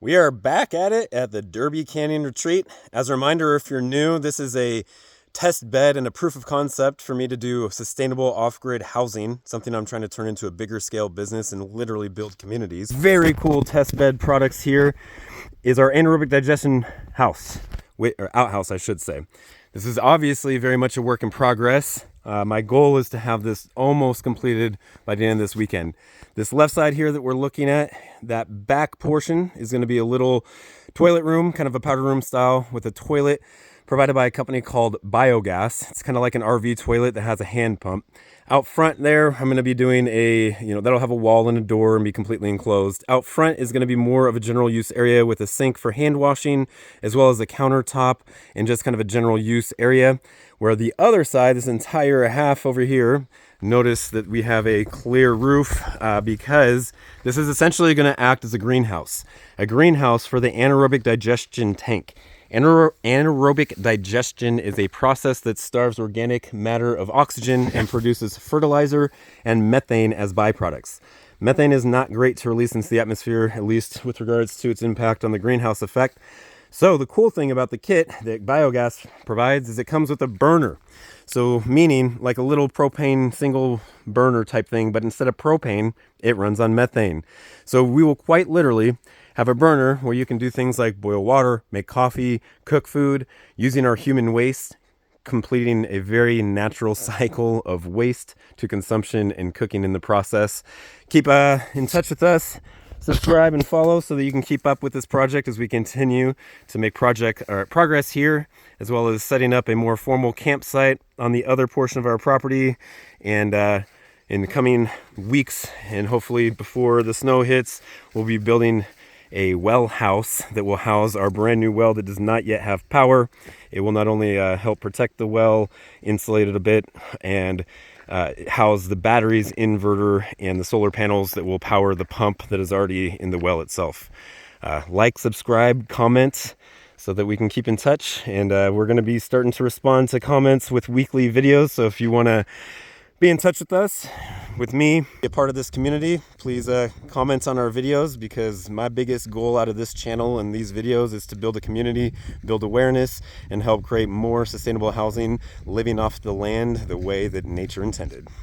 We are back at it at the Derby Canyon Retreat. As a reminder, if you're new, this is a test bed and a proof of concept for me to do sustainable off-grid housing, something I'm trying to turn into a bigger scale business and literally build communities. Very cool test bed products here is our anaerobic digestion house, or outhouse, I should say. This is obviously very much a work in progress. My goal is to have this almost completed by the end of this weekend. This left side here that we're looking at, that back portion is going to be a little toilet room, kind of a powder room style, with a toilet provided by a company called Biohouse. It's kind of like an RV toilet that has a hand pump. Out front there, I'm going to be doing that'll have a wall and a door and be completely enclosed. Out front is going to be more of a general use area with a sink for hand washing, as well as a countertop and just kind of a general use area. Where the other side, this entire half over here, notice that we have a clear roof because this is essentially going to act as a greenhouse for the anaerobic digestion tank. Anaerobic digestion is a process that starves organic matter of oxygen and produces fertilizer and methane as byproducts. Methane is not great to release into the atmosphere, at least with regards to its impact on the greenhouse effect. So the cool thing about the kit that Biohouse provides is it comes with a burner. So meaning like a little propane single burner type thing, but instead of propane, it runs on methane. So we will quite literally have a burner where you can do things like boil water, make coffee, cook food, using our human waste, completing a very natural cycle of waste to consumption and cooking in the process. Keep in touch with us. Subscribe and follow so that you can keep up with this project as we continue to make progress here, as well as setting up a more formal campsite on the other portion of our property. And in the coming weeks, and hopefully before the snow hits, we'll be building a well house that will house our brand new well that does not yet have power. It will not only help protect the well, insulate it a bit, and house the batteries, inverter, and the solar panels that will power the pump that is already in the well itself. Like, subscribe, comment so that we can keep in touch. And we're going to be starting to respond to comments with weekly videos. So if you want to be in touch with us, with me, be a part of this community, please comment on our videos, because my biggest goal out of this channel and these videos is to build a community, build awareness, and help create more sustainable housing living off the land the way that nature intended.